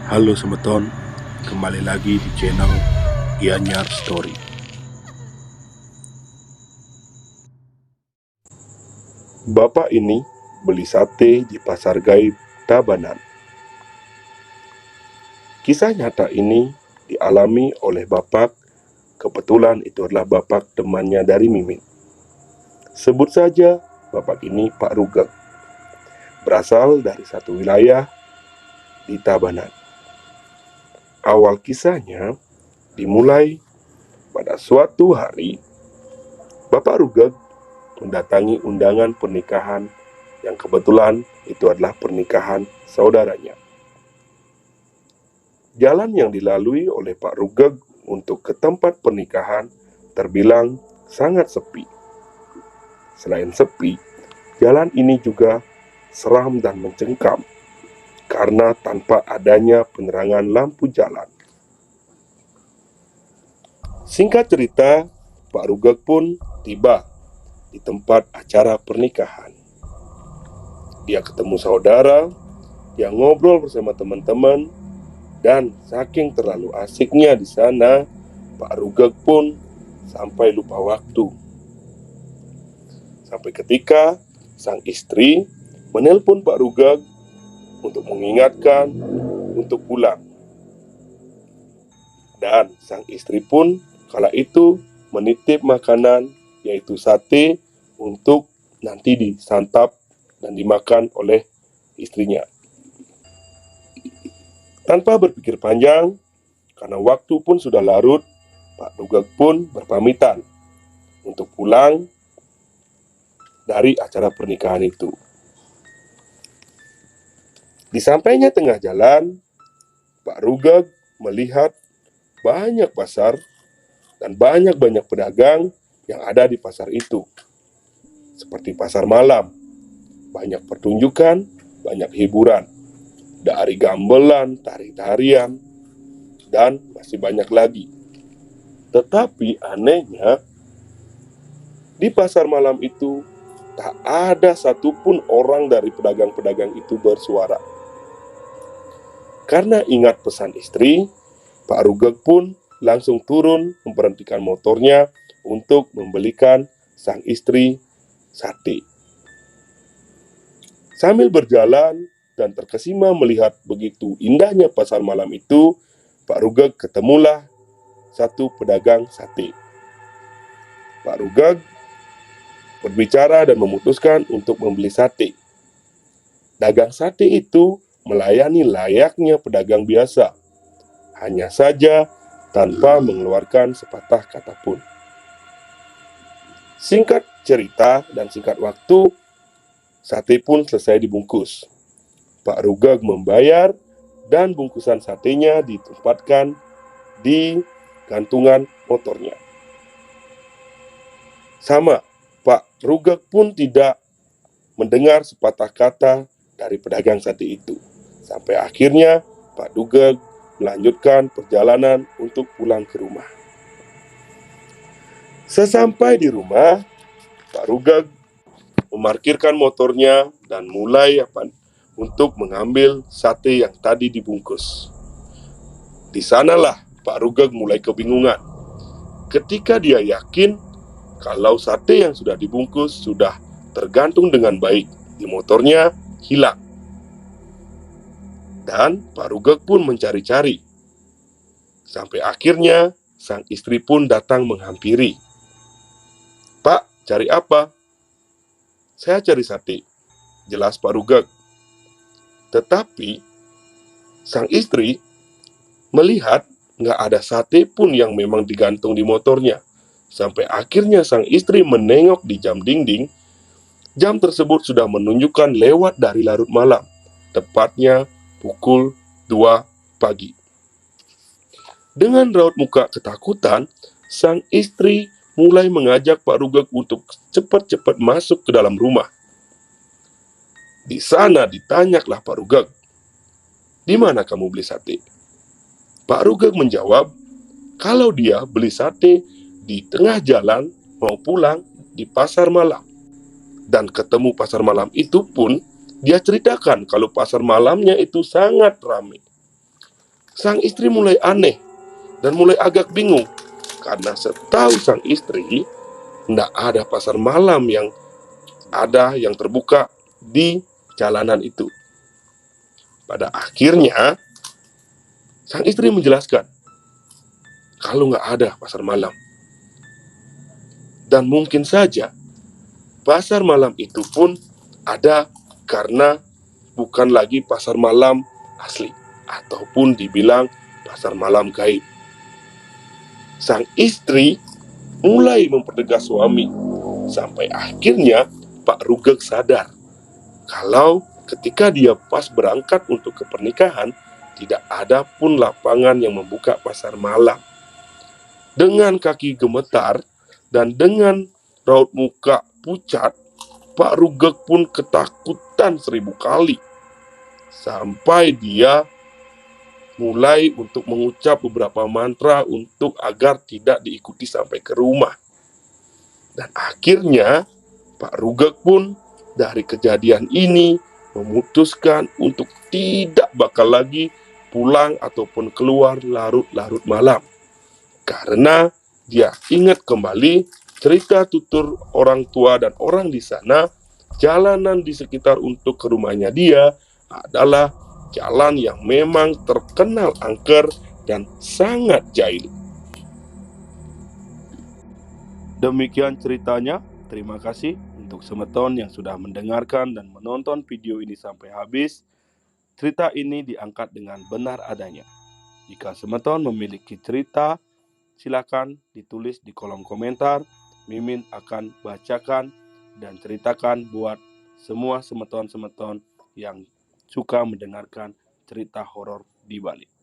Halo Semeton, kembali lagi di channel Gianyar Story. Bapak ini beli sate di pasar gaib Tabanan. Kisah nyata ini dialami oleh Bapak, kebetulan itu adalah Bapak temannya dari Mimin. Sebut saja Bapak ini Pak Rugek, berasal dari satu wilayah di Tabanan. Awal kisahnya dimulai pada suatu hari Bapak Rugek mendatangi undangan pernikahan yang kebetulan itu adalah pernikahan saudaranya. Jalan yang dilalui oleh Pak Rugek untuk ke tempat pernikahan terbilang sangat sepi. Selain sepi, jalan ini juga seram dan mencengkam karena tanpa adanya penerangan lampu jalan. Singkat cerita, Pak Rugek pun tiba di tempat acara pernikahan. Dia ketemu saudara, dia ngobrol bersama teman-teman, dan saking terlalu asiknya di sana, Pak Rugek pun sampai lupa waktu. Sampai ketika sang istri menelpon Pak Rugek untuk mengingatkan untuk pulang. Dan sang istri pun kala itu menitip makanan yaitu sate untuk nanti disantap dan dimakan oleh istrinya. Tanpa berpikir panjang, karena waktu pun sudah larut, Pak Rugek pun berpamitan untuk pulang dari acara pernikahan itu. Di sampainya tengah jalan, Pak Rugek melihat banyak pasar dan banyak pedagang yang ada di pasar itu. Seperti pasar malam, banyak pertunjukan, banyak hiburan. Dari gamelan, tari-tarian, dan masih banyak lagi. Tetapi anehnya, di pasar malam itu tak ada satupun orang dari pedagang-pedagang itu bersuara. Karena ingat pesan istri, Pak Rugek pun langsung turun memberhentikan motornya untuk membelikan sang istri sate. Sambil berjalan dan terkesima melihat begitu indahnya pasar malam itu, Pak Rugek ketemulah satu pedagang sate. Pak Rugek berbicara dan memutuskan untuk membeli sate. Dagang sate itu melayani layaknya pedagang biasa, hanya saja tanpa mengeluarkan sepatah kata pun. Singkat cerita dan singkat waktu, sate pun selesai dibungkus. Pak Rugek membayar dan bungkusan satenya ditempatkan di gantungan motornya. Sama, Pak Rugek pun tidak mendengar sepatah kata dari pedagang sate itu. Sampai akhirnya Pak Rugek melanjutkan perjalanan untuk pulang ke rumah. Sesampai di rumah, Pak Rugek memarkirkan motornya dan mulai untuk mengambil sate yang tadi dibungkus. Di sanalah Pak Rugek mulai kebingungan. Ketika dia yakin kalau sate yang sudah dibungkus sudah tergantung dengan baik di motornya hilang. Dan Pak Rugek pun mencari-cari. Sampai akhirnya sang istri pun datang menghampiri. "Pak, cari apa?" "Saya cari sate," jelas Pak Rugek. Tetapi sang istri melihat nggak ada sate pun yang memang digantung di motornya. Sampai akhirnya sang istri menengok di jam dinding. Jam tersebut sudah menunjukkan lewat dari larut malam, tepatnya pukul 2 pagi. Dengan raut muka ketakutan, sang istri mulai mengajak Pak Rugek untuk cepat-cepat masuk ke dalam rumah. Di sana ditanyalah Pak Rugek, "Di mana kamu beli sate?" Pak Rugek menjawab, kalau dia beli sate di tengah jalan mau pulang di pasar malam. Dan ketemu pasar malam itu pun dia ceritakan kalau pasar malamnya itu sangat ramai. Sang istri mulai aneh dan mulai agak bingung karena setahu sang istri tidak ada pasar malam yang terbuka di jalanan itu. Pada akhirnya sang istri menjelaskan kalau nggak ada pasar malam, dan mungkin saja pasar malam itu pun ada karena bukan lagi pasar malam asli ataupun dibilang pasar malam gaib. Sang istri mulai mempertegas suami sampai akhirnya Pak Rugek sadar kalau ketika dia pas berangkat untuk ke pernikahan tidak ada pun lapangan yang membuka pasar malam. Dengan kaki gemetar dan dengan raut muka pucat, Pak Rugek pun ketakutan 1000 kali. Sampai dia mulai untuk mengucap beberapa mantra untuk agar tidak diikuti sampai ke rumah. Dan akhirnya Pak Rugek pun dari kejadian ini memutuskan untuk tidak bakal lagi pulang ataupun keluar larut-larut malam. Karena dia ingat kembali cerita tutur orang tua dan orang di sana, jalanan di sekitar untuk ke rumahnya dia adalah jalan yang memang terkenal angker dan sangat jahil. Demikian ceritanya. Terima kasih untuk semeton yang sudah mendengarkan dan menonton video ini sampai habis. Cerita ini diangkat dengan benar adanya. Jika semeton memiliki cerita, silakan ditulis di kolom komentar. Mimin akan bacakan dan ceritakan buat semua semeton-semeton yang suka mendengarkan cerita horor di Bali.